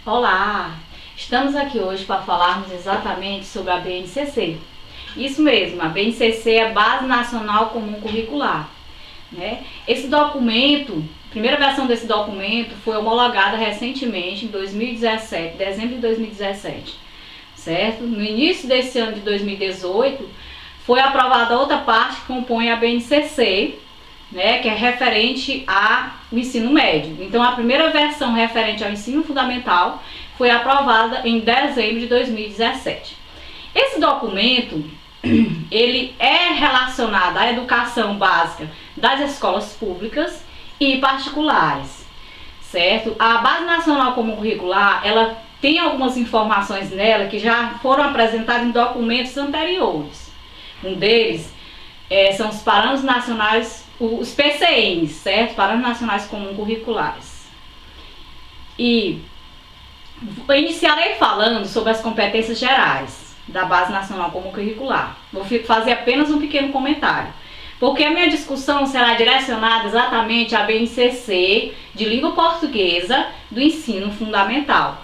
Olá! Estamos aqui hoje para falarmos exatamente sobre a BNCC. Isso mesmo, a BNCC é a Base Nacional Comum Curricular, né? Esse documento, a primeira versão desse documento foi homologada recentemente, em 2017, dezembro de 2017, certo? No início desse ano de 2018, foi aprovada outra parte que compõe a BNCC, né, que é referente ao ensino médio. Então, a primeira versão referente ao ensino fundamental foi aprovada em dezembro de 2017. Esse documento, ele é relacionado à educação básica das escolas públicas e particulares, certo? A Base Nacional Comum Curricular, ela tem algumas informações nela que já foram apresentadas em documentos anteriores. Um deles são os Parâmetros Nacionais, os PCNs, certo? Parâmetros Nacionais Comum Curriculares. E eu iniciarei falando sobre as competências gerais da Base Nacional Comum Curricular. Vou fazer apenas um pequeno comentário, porque a minha discussão será direcionada exatamente à BNCC de língua portuguesa do ensino fundamental.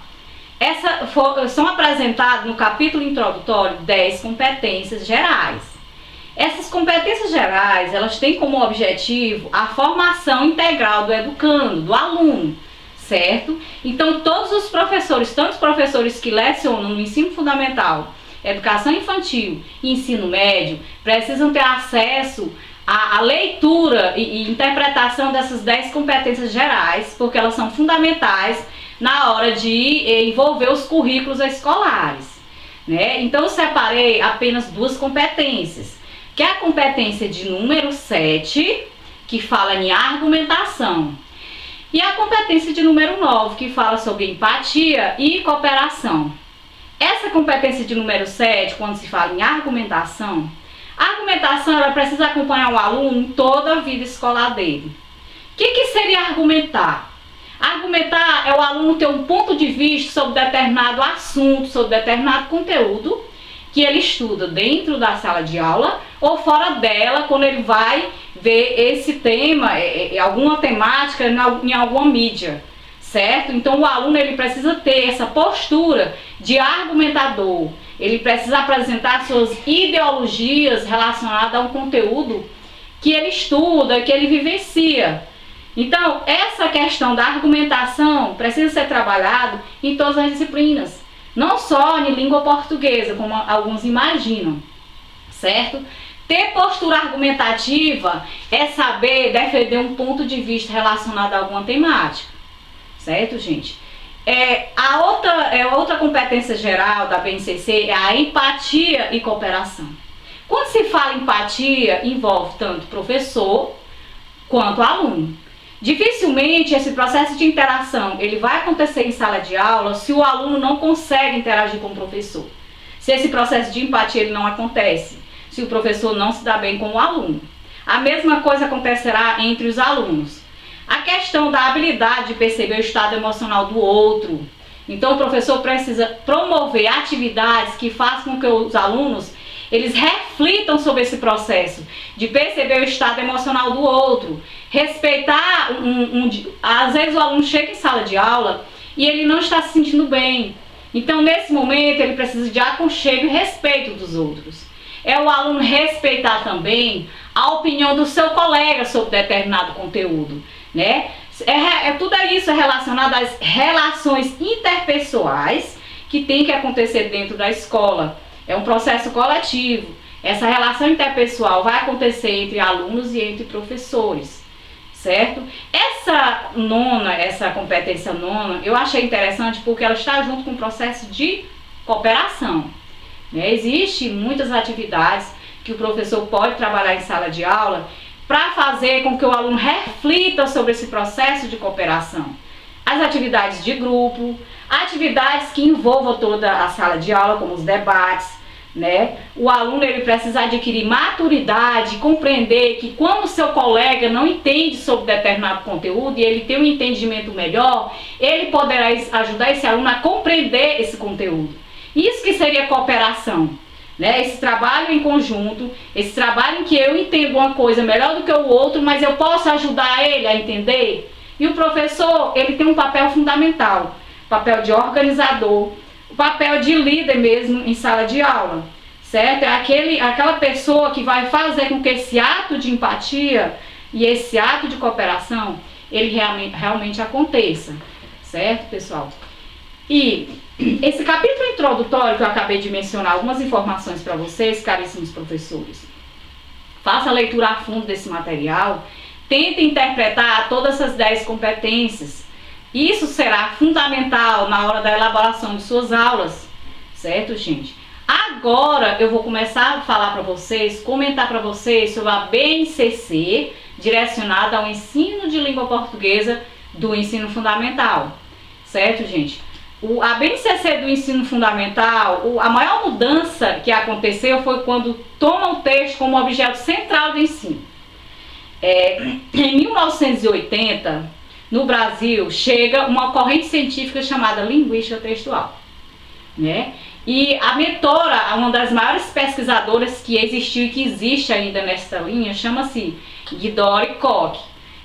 São apresentadas no capítulo introdutório 10 competências gerais. Essas competências gerais, elas têm como objetivo a formação integral do educando, do aluno, certo? Então, todos os professores, tanto os professores que lecionam no ensino fundamental, educação infantil e ensino médio, precisam ter acesso à leitura e interpretação dessas 10 competências gerais, porque elas são fundamentais na hora de envolver os currículos escolares, né? Então, eu separei apenas duas competências, que é a competência de número 7, que fala em argumentação, e a competência de número 9, que fala sobre empatia e cooperação. Essa competência de número 7, quando se fala em argumentação, a argumentação ela precisa acompanhar o aluno em toda a vida escolar dele. O que seria argumentar? Argumentar é o aluno ter um ponto de vista sobre determinado assunto, sobre determinado conteúdo, que ele estuda dentro da sala de aula ou fora dela, quando ele vai ver esse tema, alguma temática em alguma mídia, certo? Então o aluno ele precisa ter essa postura de argumentador, ele precisa apresentar suas ideologias relacionadas a um conteúdo que ele estuda, que ele vivencia. Então essa questão da argumentação precisa ser trabalhado em todas as disciplinas, não só em língua portuguesa, como alguns imaginam, certo? Ter postura argumentativa é saber defender um ponto de vista relacionado a alguma temática, certo, gente? A outra competência geral da BNCC é a empatia e cooperação. Quando se fala em empatia, envolve tanto professor quanto aluno. Dificilmente esse processo de interação ele vai acontecer em sala de aula se o aluno não consegue interagir com o professor. Se esse processo de empatia ele não acontece, se o professor não se dá bem com o aluno. A mesma coisa acontecerá entre os alunos. A questão da habilidade de perceber o estado emocional do outro. Então o professor precisa promover atividades que façam com que os alunos eles reflitam sobre esse processo de perceber o estado emocional do outro, respeitar às vezes o aluno chega em sala de aula e ele não está se sentindo bem. Então nesse momento ele precisa de aconchego e respeito dos outros. É o aluno respeitar também a opinião do seu colega sobre determinado conteúdo, né? Tudo isso é relacionado às relações interpessoais que tem que acontecer dentro da escola. É um processo coletivo. Essa relação interpessoal vai acontecer entre alunos e entre professores, certo? Essa competência nona, eu achei interessante porque ela está junto com o processo de cooperação, né? Existem muitas atividades que o professor pode trabalhar em sala de aula para fazer com que o aluno reflita sobre esse processo de cooperação. As atividades de grupo, atividades que envolvam toda a sala de aula, como os debates, né? O aluno ele precisa adquirir maturidade, compreender que quando o seu colega não entende sobre determinado conteúdo e ele tem um entendimento melhor, ele poderá ajudar esse aluno a compreender esse conteúdo. Isso que seria cooperação, né? Esse trabalho em conjunto, esse trabalho em que eu entendo uma coisa melhor do que o outro, mas eu posso ajudar ele a entender. E o professor, ele tem um papel fundamental o papel de organizador, o papel de líder mesmo em sala de aula, certo? É aquela pessoa que vai fazer com que esse ato de empatia e esse ato de cooperação, ele realmente aconteça, certo, pessoal? E esse capítulo introdutório que eu acabei de mencionar, algumas informações para vocês, caríssimos professores. Faça a leitura a fundo desse material, tente interpretar todas essas 10 competências. Isso será fundamental na hora da elaboração de suas aulas, certo, gente? Agora eu vou começar a falar para vocês, comentar para vocês sobre a BNCC, direcionada ao ensino de língua portuguesa do ensino fundamental, certo, gente? A BNCC do ensino fundamental, a maior mudança que aconteceu foi quando toma o texto como objeto central do ensino. Em 1980, no Brasil, chega uma corrente científica chamada linguística textual, né? E a mentora, uma das maiores pesquisadoras que existiu e que existe ainda nesta linha, chama-se Guidori Koch.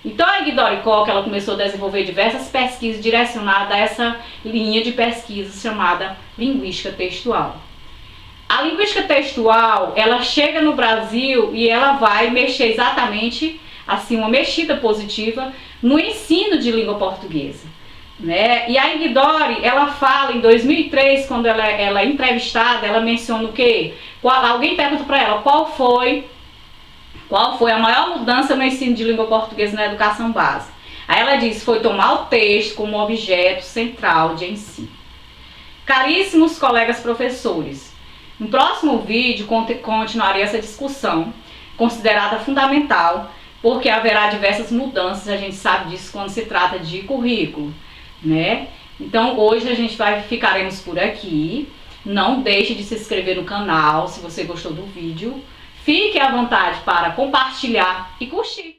Então a Guidori Koch, ela começou a desenvolver diversas pesquisas direcionadas a essa linha de pesquisa chamada linguística textual. A linguística textual, ela chega no Brasil e ela vai mexer exatamente, assim, uma mexida positiva no ensino de língua portuguesa, né? E a Guidori, ela fala em 2003, quando ela é entrevistada, ela menciona o quê? Alguém pergunta para ela qual foi a maior mudança no ensino de língua portuguesa na educação básica. Aí ela diz, foi tomar o texto como objeto central de ensino. Caríssimos colegas professores, no próximo vídeo continuarei essa discussão, considerada fundamental, porque haverá diversas mudanças, a gente sabe disso quando se trata de currículo, né? Então hoje ficaremos por aqui. Não deixe de se inscrever no canal se você gostou do vídeo. Fique à vontade para compartilhar e curtir.